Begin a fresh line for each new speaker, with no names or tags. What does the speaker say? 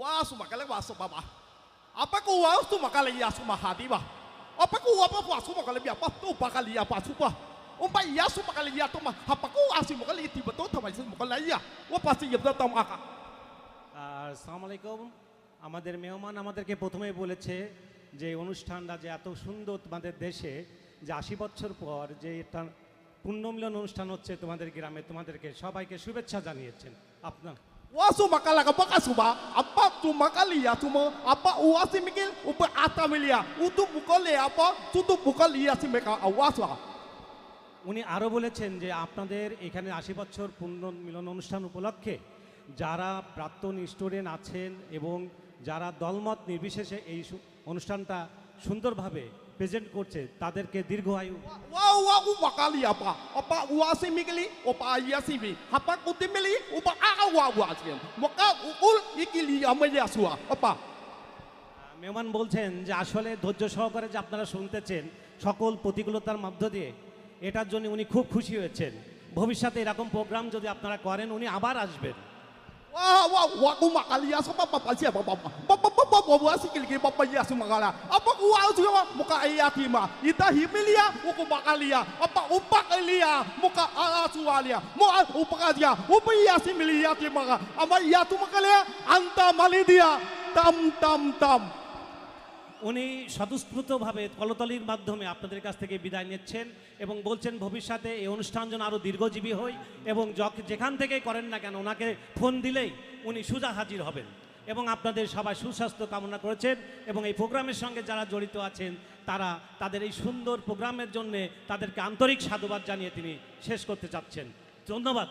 Wah sumakala wah subaba. Apa ko wah sumakala ya sumahadi ba? Apa ko apa wah sumakala biya pa tu bakali ya pa supa. Umpa ya sumakala ya to ma. Apa ko asi makali tiba to thamai sumakala ya. Wa pasi yebda tam aka.
আসসালামু আলাইকুম। আমাদের মেহমান আমাদেরকে প্রথমেই বলেছে যে অনুষ্ঠানটা যে এত সুন্দর তোমাদের দেশে যে ৮০ বছর পর যে এটা পুণ্যমিলন অনুষ্ঠান হচ্ছে তোমাদের গ্রামে, তোমাদেরকে সবাইকে শুভেচ্ছা জানিয়েছেন। আপনার
Wah sumakala ka baka suba. Apa tu makali ya tu mo. Apa uasi mikil upa atamilia. Utu bukole apa tutu bukali ya si meka awaswa.
উনি আরও বলেছেন যে আপনাদের এখানে ৮০ বছর পুণ্যমিলন অনুষ্ঠান উপলক্ষে যারা প্রাক্তন স্টুডেন্ট আছেন এবং যারা দলমত নির্বিশেষে এই অনুষ্ঠানটা সুন্দরভাবে প্রেজেন্ট করছে তাদেরকে দীর্ঘ আয়ু।
Wah wah makali apa. Apa uasi mikili upa ya si bi. Apa kutimili upa awa wasi. Maka ul ikili amaya suwa. Apa.
মেহমান বলছেন যে আসলে ধৈর্য সহকারে যে আপনারা শুনতেছেন সকল প্রতিকূলতার মধ্য দিয়ে, এটার জন্য উনি খুব খুশি হয়েছেন। ভবিষ্যতে এরকম প্রোগ্রাম যদি আপনারা করেন উনি আবার আসবেন।
Wah wah wah makali ya sama papa siapa papa. Papa uasi kili papa ya sumakala. Apa uasi apa muka ayati ma. Ita himilia uku makalia. Apa upakalia muka asualia. Mo upakalia. Upa ya similia ti maka. Ama ya tu makalia anta malidia tam tam tam.
উনি স্বতঃস্ফূর্তভাবে কলতলির মাধ্যমে আপনাদের কাছ থেকে বিদায় নিচ্ছেন এবং বলছেন ভবিষ্যতে এই অনুষ্ঠান যেন আরও দীর্ঘজীবী হয় এবং যেখান থেকেই করেন না কেন ওনাকে ফোন দিলেই উনি সোজা হাজির হবেন এবং আপনাদের সবাই সুস্বাস্থ্য কামনা করেছেন এবং এই প্রোগ্রামের সঙ্গে যারা জড়িত আছেন তারা তাদের এই সুন্দর প্রোগ্রামের জন্যে তাদেরকে আন্তরিক সাধুবাদ জানিয়ে তিনি শেষ করতে চাচ্ছেন। ধন্যবাদ।